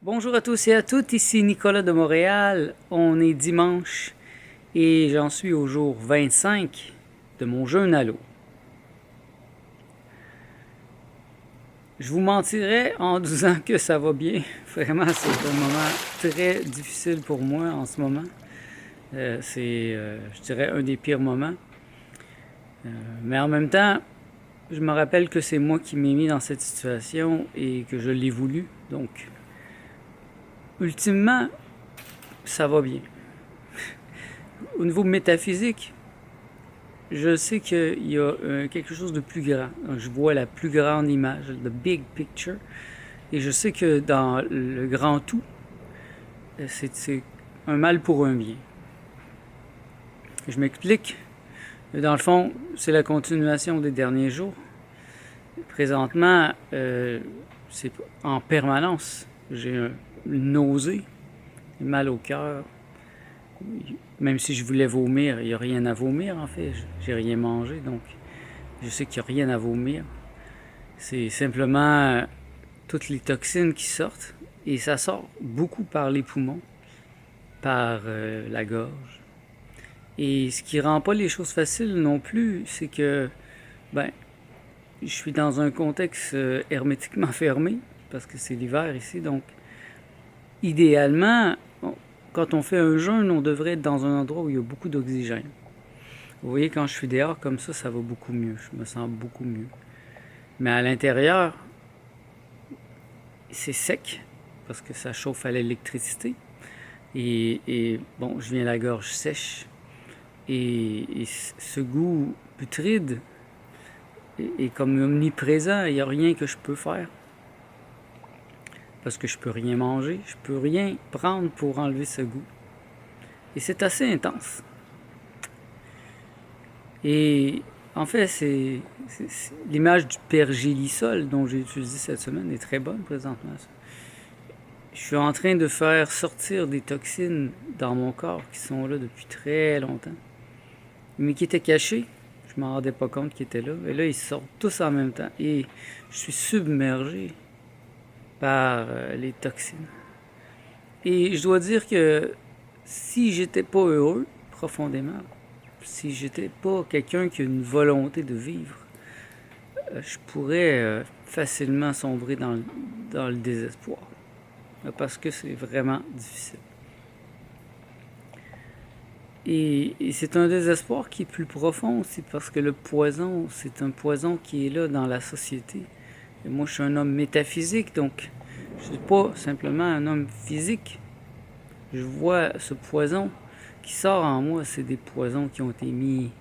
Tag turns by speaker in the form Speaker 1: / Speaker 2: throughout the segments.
Speaker 1: Bonjour à tous et à toutes, ici Nicolas de Montréal. On est dimanche et j'en suis au jour 25 de mon jeûne à l'eau. Je vous mentirais en disant que ça va bien. Vraiment, c'est un moment très difficile pour moi en ce moment. Je dirais, un des pires moments. Mais en même temps, je me rappelle que c'est moi qui m'ai mis dans cette situation et que je l'ai voulu. Donc, ultimement, ça va bien. Au niveau métaphysique, je sais qu'il y a quelque chose de plus grand. Donc, je vois la plus grande image, the big picture. Et je sais que dans le grand tout, c'est un mal pour un bien. Je m'explique. Dans le fond, c'est la continuation des derniers jours. Présentement, c'est en permanence. J'ai une nausée, mal au cœur. Même si je voulais vomir, il n'y a rien à vomir en fait. J'ai rien mangé, donc je sais qu'il n'y a rien à vomir. C'est simplement toutes les toxines qui sortent. Et ça sort beaucoup par les poumons, par la gorge. Et ce qui rend pas les choses faciles non plus, c'est que ben, je suis dans un contexte hermétiquement fermé, parce que c'est l'hiver ici, donc idéalement, quand on fait un jeûne, on devrait être dans un endroit où il y a beaucoup d'oxygène. Vous voyez, quand je suis dehors comme ça va beaucoup mieux, je me sens beaucoup mieux. Mais à l'intérieur, c'est sec, parce que ça chauffe à l'électricité. Et bon, je viens la gorge sèche. Et ce goût putride est comme omniprésent. Il n'y a rien que je peux faire. Parce que je peux rien manger. Je peux rien prendre pour enlever ce goût. Et c'est assez intense. Et en fait, c'est l'image du pergélisol dont j'ai utilisé cette semaine est très bonne présentement. Je suis en train de faire sortir des toxines dans mon corps qui sont là depuis très longtemps, mais qui étaient cachés. Je ne m'en rendais pas compte qu'ils étaient là. Et là, ils sortent tous en même temps. Et je suis submergé par les toxines. Et je dois dire que si j'étais pas heureux profondément, si j'étais pas quelqu'un qui a une volonté de vivre, je pourrais facilement sombrer dans le désespoir. Parce que c'est vraiment difficile. Et c'est un désespoir qui est plus profond aussi, parce que le poison, c'est un poison qui est là dans la société. Et moi, je suis un homme métaphysique, donc je ne suis pas simplement un homme physique. Je vois ce poison qui sort en moi, c'est des poisons qui ont été mis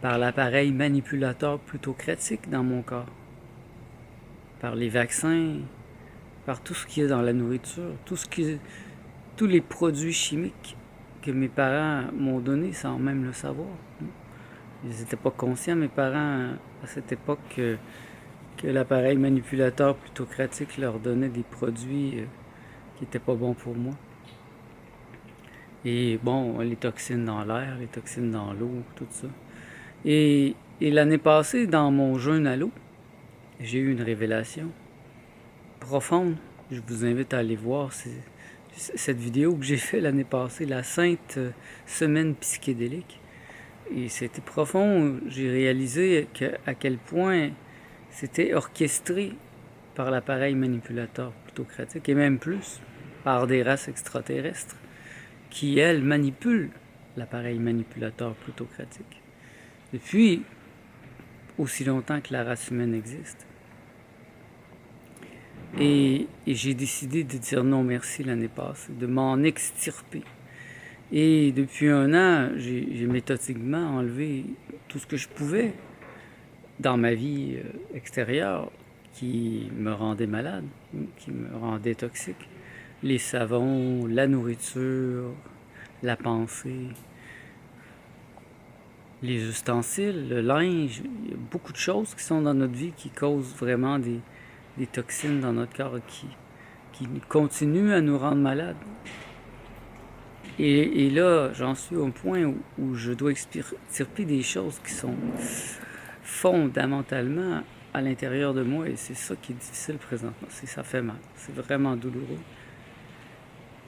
Speaker 1: par l'appareil manipulateur plutocratique dans mon corps. Par les vaccins, par tout ce qu'il y a dans la nourriture, tous les produits chimiques que mes parents m'ont donné sans même le savoir. Ils n'étaient pas conscients, mes parents, à cette époque, que l'appareil manipulateur plutocratique leur donnait des produits qui n'étaient pas bons pour moi. Et bon, les toxines dans l'air, les toxines dans l'eau, tout ça. Et l'année passée, dans mon jeûne à l'eau, j'ai eu une révélation profonde. Je vous invite à aller voir cette vidéo que j'ai faite l'année passée, la Sainte Semaine psychédélique. Et c'était profond. J'ai réalisé à quel point c'était orchestré par l'appareil manipulateur plutocratique, et même plus, par des races extraterrestres qui, elles, manipulent l'appareil manipulateur plutocratique depuis aussi longtemps que la race humaine existe. Et j'ai décidé de dire non merci l'année passée, de m'en extirper. Et depuis un an, j'ai méthodiquement enlevé tout ce que je pouvais dans ma vie extérieure qui me rendait malade, qui me rendait toxique. Les savons, la nourriture, la pensée, les ustensiles, le linge. Il y a beaucoup de choses qui sont dans notre vie qui causent vraiment des toxines dans notre corps qui continuent à nous rendre malades. Et là, j'en suis au point où je dois extirper des choses qui sont fondamentalement à l'intérieur de moi, et c'est ça qui est difficile présentement. Ça fait mal. C'est vraiment douloureux.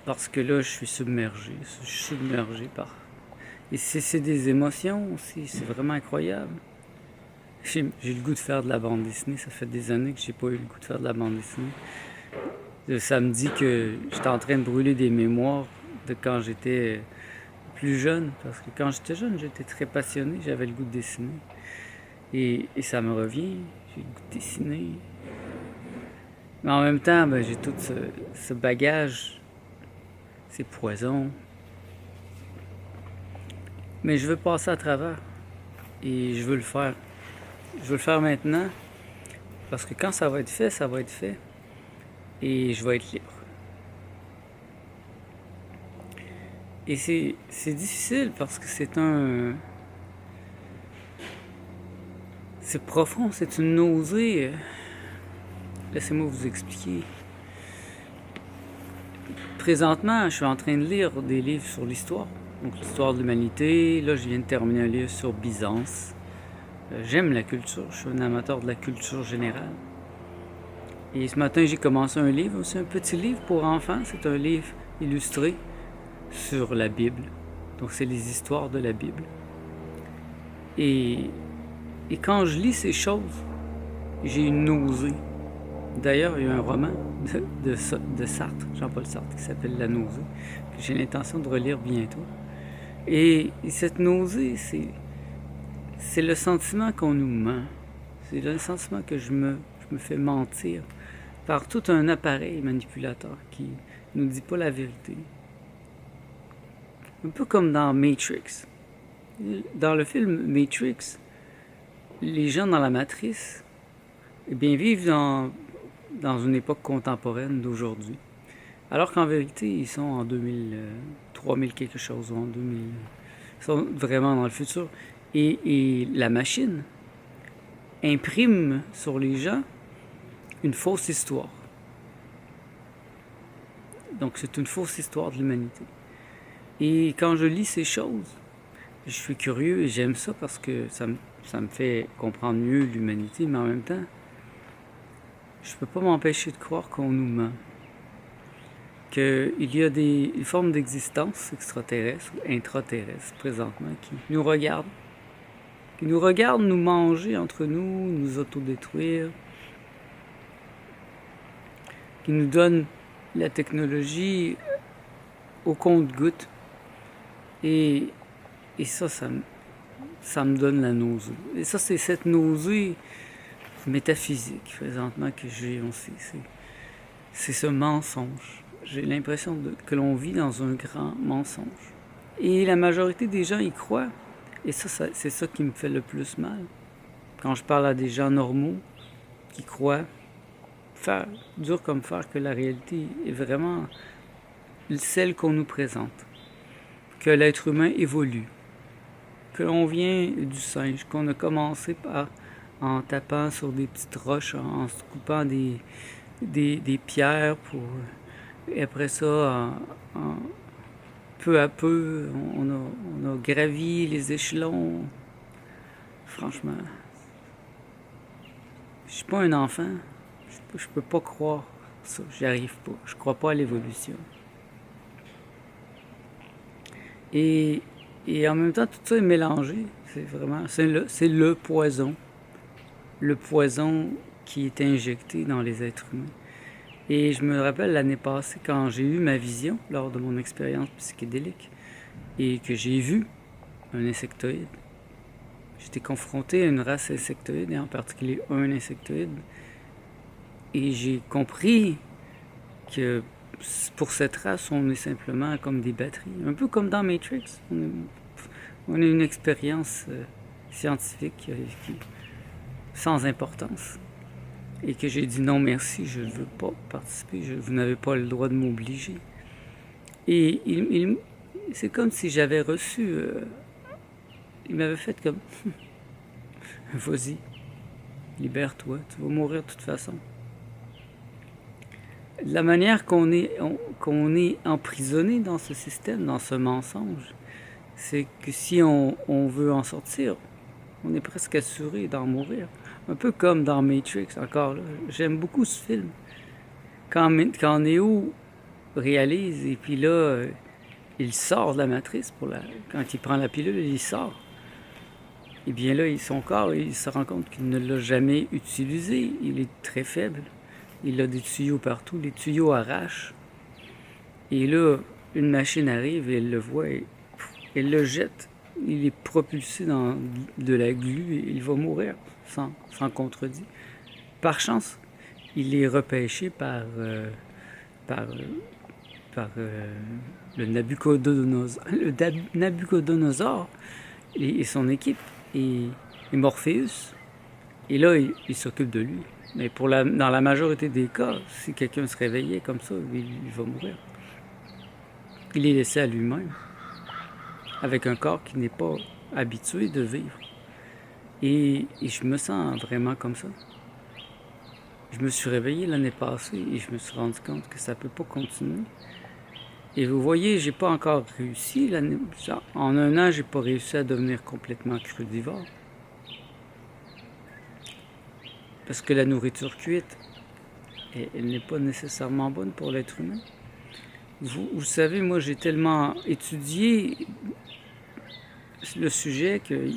Speaker 1: parce que là, je suis submergé. Je suis submergé par... Et c'est des émotions aussi, c'est vraiment incroyable. J'ai le goût de faire de la bande dessinée. Ça fait des années que j'ai pas eu le goût de faire de la bande dessinée. Ça me dit que j'étais en train de brûler des mémoires de quand j'étais plus jeune. Parce que quand j'étais jeune, j'étais très passionné, j'avais le goût de dessiner. Et ça me revient, j'ai le goût de dessiner. Mais en même temps, ben, j'ai tout ce bagage, ces poisons. Mais je veux passer à travers. Et je veux le faire. Je veux le faire maintenant. Parce que quand ça va être fait, ça va être fait. Et je vais être libre. Et c'est difficile parce que c'est profond, c'est une nausée. Laissez-moi vous expliquer. Présentement, je suis en train de lire des livres sur l'histoire. Donc l'histoire de l'humanité. Là, je viens de terminer un livre sur Byzance. J'aime la culture, je suis un amateur de la culture générale. Et ce matin, j'ai commencé un livre, c'est un petit livre pour enfants, c'est un livre illustré sur la Bible. Donc c'est les histoires de la Bible. Et quand je lis ces choses, j'ai une nausée. D'ailleurs, il y a un roman de Sartre, Jean-Paul Sartre, qui s'appelle La nausée, que j'ai l'intention de relire bientôt. Et cette nausée, c'est le sentiment qu'on nous ment. C'est le sentiment que je me fais mentir par tout un appareil manipulateur qui nous dit pas la vérité. Un peu comme dans Matrix. Dans le film Matrix, les gens dans la matrice, eh bien, vivent dans une époque contemporaine d'aujourd'hui. Alors qu'en vérité, ils sont en 3000 quelque chose, ou en 2000. Ils sont vraiment dans le futur. Et la machine imprime sur les gens une fausse histoire. Donc c'est une fausse histoire de l'humanité. Et quand je lis ces choses, je suis curieux et j'aime ça parce que ça me fait comprendre mieux l'humanité, mais en même temps, je peux pas m'empêcher de croire qu'on nous ment. Qu'il y a des formes d'existence extraterrestres ou intraterrestres présentement qui nous regardent nous manger entre nous, nous autodétruire, qui nous donnent la technologie au compte-gouttes. Et ça me donne la nausée. Et ça, c'est cette nausée métaphysique, présentement, que j'ai aussi. C'est ce mensonge. J'ai l'impression que l'on vit dans un grand mensonge. Et la majorité des gens y croient. Et ça, c'est ça qui me fait le plus mal. Quand je parle à des gens normaux qui croient, dur comme fer, que la réalité est vraiment celle qu'on nous présente. Que l'être humain évolue. Que l'on vient du singe, qu'on a commencé en tapant sur des petites roches, en se coupant des pierres et après ça, peu à peu, on a gravi les échelons. Franchement, je suis pas un enfant. Je peux pas croire ça. J'y arrive pas. Je crois pas à l'évolution. Et en même temps, tout ça est mélangé. C'est le poison. Le poison qui est injecté dans les êtres humains. Et je me rappelle l'année passée, quand j'ai eu ma vision lors de mon expérience psychédélique et que j'ai vu un insectoïde. J'étais confronté à une race insectoïde, et en particulier un insectoïde. Et j'ai compris que pour cette race, on est simplement comme des batteries. Un peu comme dans Matrix. On a une expérience scientifique sans importance. Et que j'ai dit non merci, je ne veux pas participer, vous n'avez pas le droit de m'obliger. Et c'est comme si j'avais reçu... il m'avait fait comme... Vas-y, libère-toi, tu vas mourir de toute façon. La manière qu'on est emprisonné dans ce système, dans ce mensonge, c'est que si on veut en sortir, on est presque assuré d'en mourir. Un peu comme dans Matrix, encore là. J'aime beaucoup ce film. Quand Neo réalise, et puis là, il sort de la matrice quand il prend la pilule, il sort. Et bien là, son corps, il se rend compte qu'il ne l'a jamais utilisé. Il est très faible. Il a des tuyaux partout. Les tuyaux arrachent. Et là, une machine arrive et elle le voit et elle le jette. Il est propulsé dans de la glu et il va mourir sans contredit. Par chance, il est repêché par le Nabucodonosor et son équipe et Morpheus. Et là, il s'occupe de lui. Mais dans la majorité des cas, si quelqu'un se réveillait comme ça, il va mourir. Il est laissé à lui-même, avec un corps qui n'est pas habitué de vivre. Et je me sens vraiment comme ça. Je me suis réveillé l'année passée et je me suis rendu compte que ça ne peut pas continuer. Et vous voyez, j'ai pas encore réussi. En un an, j'ai pas réussi à devenir complètement crudivore. Parce que la nourriture cuite, elle n'est pas nécessairement bonne pour l'être humain. Vous savez, moi, j'ai tellement étudié le sujet que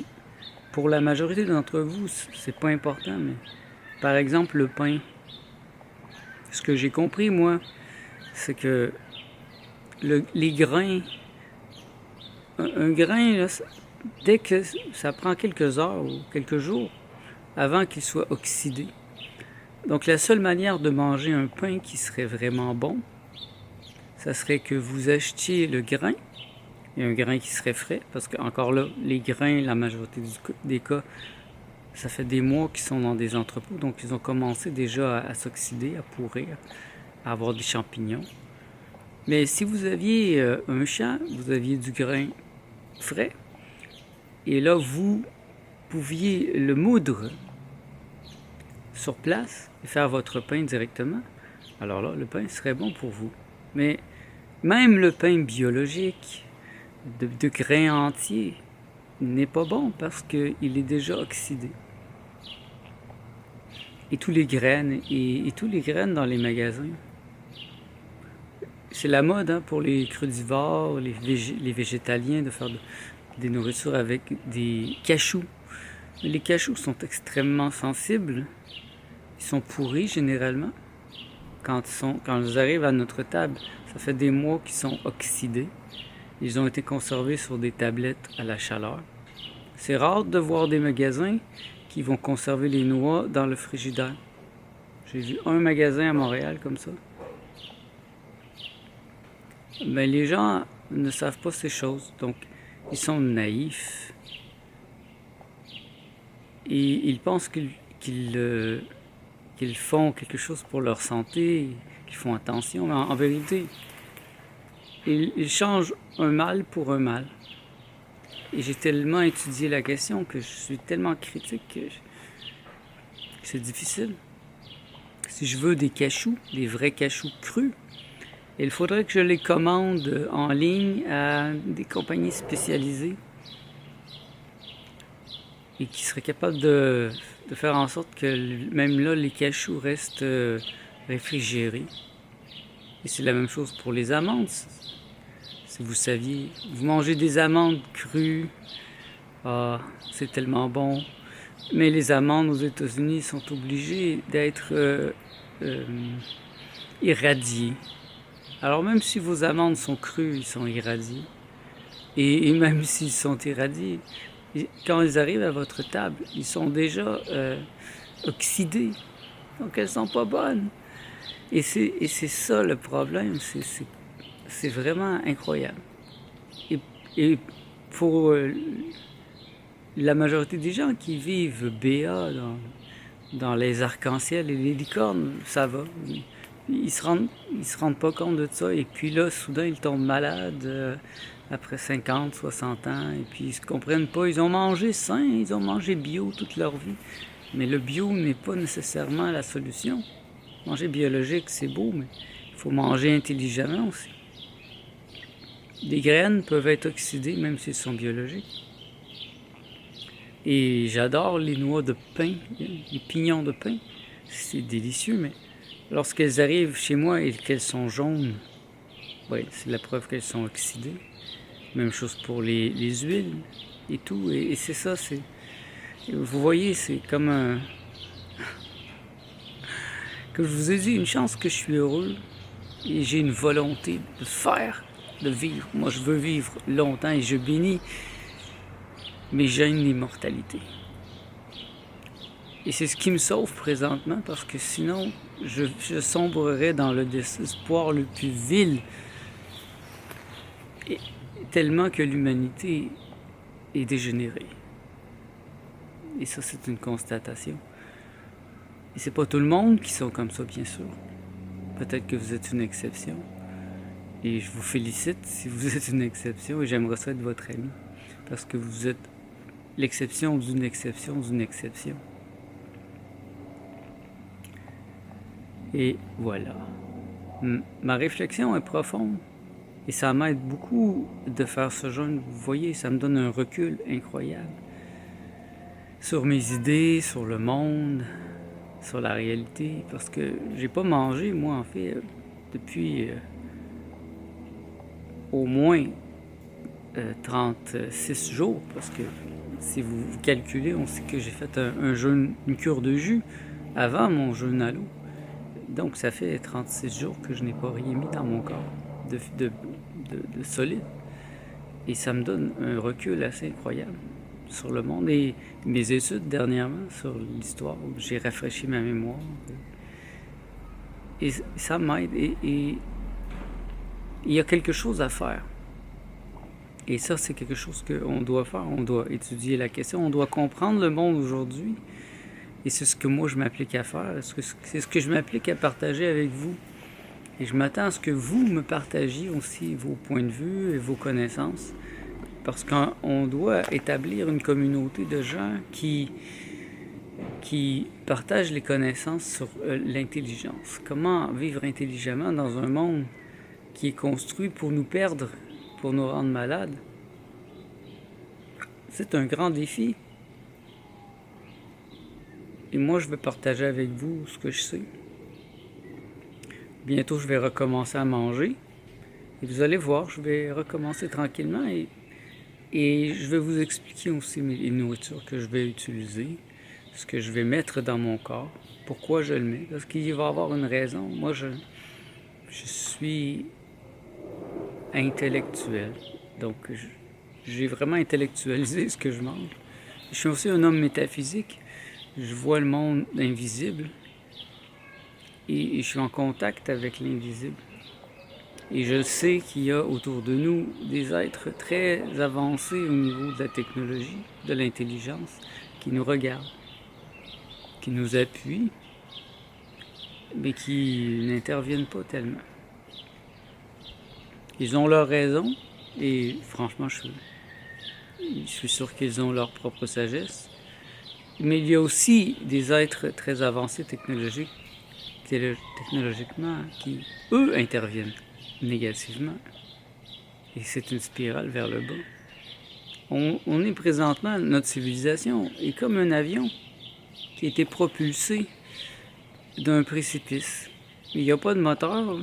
Speaker 1: pour la majorité d'entre vous, c'est pas important. Mais par exemple, le pain. Ce que j'ai compris, moi, c'est que les grains, un grain, là, dès que ça prend quelques heures ou quelques jours avant qu'il soit oxydé. Donc la seule manière de manger un pain qui serait vraiment bon, ça serait que vous achetiez le grain, et un grain qui serait frais, parce que encore là, les grains, la majorité des cas, ça fait des mois qu'ils sont dans des entrepôts, donc ils ont commencé déjà à s'oxyder, à pourrir, à avoir des champignons. Mais si vous aviez un champ, vous aviez du grain frais, et là vous pouviez le moudre sur place et faire votre pain directement, alors là, le pain serait bon pour vous. Mais même le pain biologique de grains entiers n'est pas bon parce qu'il est déjà oxydé. Et tous les graines dans les magasins. C'est la mode pour les crudivores, les végétaliens de faire des nourritures avec des cachous. Mais les cachous sont extrêmement sensibles. Ils sont pourris généralement. Quand ils arrivent à notre table, ça fait des mois qu'ils sont oxydés. Ils ont été conservés sur des tablettes à la chaleur. C'est rare de voir des magasins qui vont conserver les noix dans le frigidaire. J'ai vu un magasin à Montréal comme ça. Mais les gens ne savent pas ces choses, donc ils sont naïfs. Et ils pensent qu'ils font quelque chose pour leur santé, qu'ils font attention, mais en vérité, ils changent un mal pour un mal. Et j'ai tellement étudié la question que je suis tellement critique que c'est difficile. Si je veux des cachous, des vrais cachous crus, il faudrait que je les commande en ligne à des compagnies spécialisées et qui seraient capables de faire en sorte que même là, les cachous restent réfrigérés. Et c'est la même chose pour les amandes. Si vous saviez, vous mangez des amandes crues, c'est tellement bon. Mais les amandes aux États-Unis sont obligées d'être irradiées. Alors même si vos amandes sont crues, ils sont irradiés. Et même s'ils sont irradiés, quand ils arrivent à votre table, ils sont déjà oxydés. Donc elles sont pas bonnes. Et c'est ça le problème. C'est vraiment incroyable. Et pour la majorité des gens qui vivent BA dans les arcs-en-ciel et les licornes, ça va. Ils se rendent pas compte de ça. Et puis là, soudain, ils tombent malades après 50, 60 ans. Et puis ils se comprennent pas. Ils ont mangé sain, ils ont mangé bio toute leur vie. Mais le bio n'est pas nécessairement la solution. Manger biologique, c'est beau, mais il faut manger intelligemment aussi. Les graines peuvent être oxydées même s'ils sont biologiques. Et j'adore les noix de pin, les pignons de pin. C'est délicieux, mais lorsqu'elles arrivent chez moi et qu'elles sont jaunes, Oui, c'est la preuve qu'elles sont oxydées. Même chose pour les huiles et tout. Et c'est ça, c'est... Vous voyez, c'est comme un... Comme je vous ai dit, une chance que je suis heureux et j'ai une volonté de faire, de vivre. Moi, je veux vivre longtemps et je bénis mes gènes d'immortalité. Et c'est ce qui me sauve présentement parce que sinon, je sombrerais dans le désespoir le plus vil. Et tellement que l'humanité est dégénérée. Et ça, c'est une constatation. Et c'est pas tout le monde qui sont comme ça, bien sûr. Peut-être que vous êtes une exception. Et je vous félicite si vous êtes une exception et j'aimerais ça être votre ami. Parce que vous êtes l'exception d'une exception d'une exception. Et voilà. Ma réflexion est profonde. Et ça m'aide beaucoup de faire ce jeûne. Vous voyez, ça me donne un recul incroyable. Sur mes idées, sur le monde, sur la réalité. Parce que j'ai pas mangé, moi, en fait, depuis au moins 36 jours. Parce que si vous calculez, on sait que j'ai fait un jeûne, une cure de jus avant mon jeûne à l'eau. Donc ça fait 36 jours que je n'ai pas rien mis dans mon corps de solide. Et ça me donne un recul assez incroyable sur le monde. Et mes études dernièrement sur l'histoire, j'ai rafraîchi ma mémoire. Et ça m'aide. Et il y a quelque chose à faire. Et ça, c'est quelque chose qu'on doit faire. On doit étudier la question. On doit comprendre le monde aujourd'hui. Et c'est ce que moi, je m'applique à faire. C'est ce que je m'applique à partager avec vous. Et je m'attends à ce que vous me partagiez aussi vos points de vue et vos connaissances. Parce qu'on doit établir une communauté de gens qui partagent les connaissances sur l'intelligence. Comment vivre intelligemment dans un monde qui est construit pour nous perdre, pour nous rendre malades. C'est un grand défi. Et moi, je vais partager avec vous ce que je sais. Bientôt, je vais recommencer à manger. Et vous allez voir, je vais recommencer tranquillement et je vais vous expliquer aussi les nourritures que je vais utiliser, ce que je vais mettre dans mon corps, pourquoi je le mets, parce qu'il va y avoir une raison. Moi, je suis intellectuel, donc j'ai vraiment intellectualisé ce que je mange. Je suis aussi un homme métaphysique, je vois le monde invisible et je suis en contact avec l'invisible. Et je sais qu'il y a autour de nous des êtres très avancés au niveau de la technologie, de l'intelligence, qui nous regardent, qui nous appuient, mais qui n'interviennent pas tellement. Ils ont leur raison, et franchement, je suis sûr qu'ils ont leur propre sagesse. Mais il y a aussi des êtres très avancés technologiquement, qui, eux, interviennent négativement. Et c'est une spirale vers le bas. On est présentement, notre civilisation est comme un avion qui a été propulsé d'un précipice. Il n'y a pas de moteur.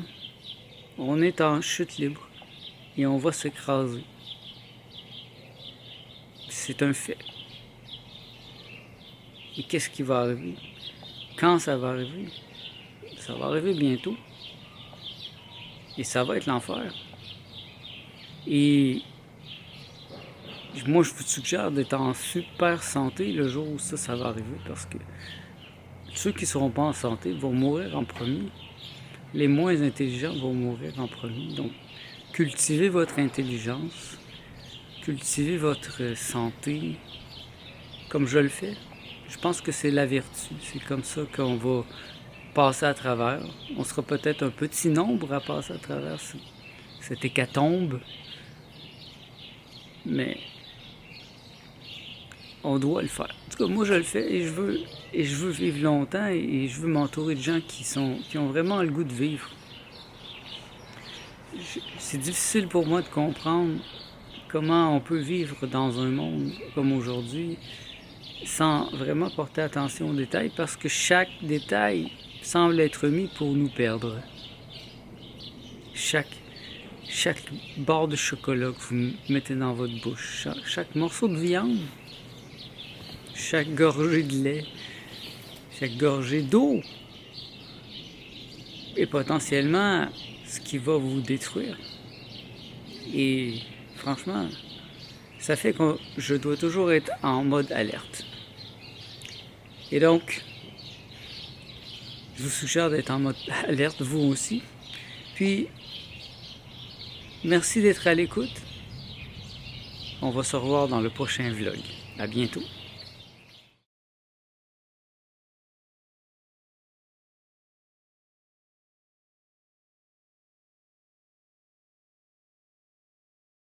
Speaker 1: On est en chute libre et on va s'écraser. C'est un fait. Et qu'est-ce qui va arriver? Quand ça va arriver? Ça va arriver bientôt. Et ça va être l'enfer. Et moi, je vous suggère d'être en super santé le jour où ça va arriver, parce que ceux qui ne seront pas en santé vont mourir en premier. Les moins intelligents vont mourir en premier. Donc, cultivez votre intelligence, cultivez votre santé, comme je le fais. Je pense que c'est la vertu. C'est comme ça qu'on va passer à travers. On sera peut-être un petit nombre à passer à travers cette hécatombe. Mais on doit le faire. En tout cas, moi, je le fais et je veux vivre longtemps et je veux m'entourer de gens qui ont vraiment le goût de vivre. C'est difficile pour moi de comprendre comment on peut vivre dans un monde comme aujourd'hui sans vraiment porter attention aux détails, parce que chaque détail semble être mis pour nous perdre. chaque barre de chocolat que vous mettez dans votre bouche, chaque morceau de viande, chaque gorgée de lait, chaque gorgée d'eau est potentiellement ce qui va vous détruire. Et franchement, ça fait que je dois toujours être en mode alerte. Et donc, je vous suggère d'être en mode alerte, vous aussi. Puis, merci d'être à l'écoute. On va se revoir dans le prochain vlog. À bientôt.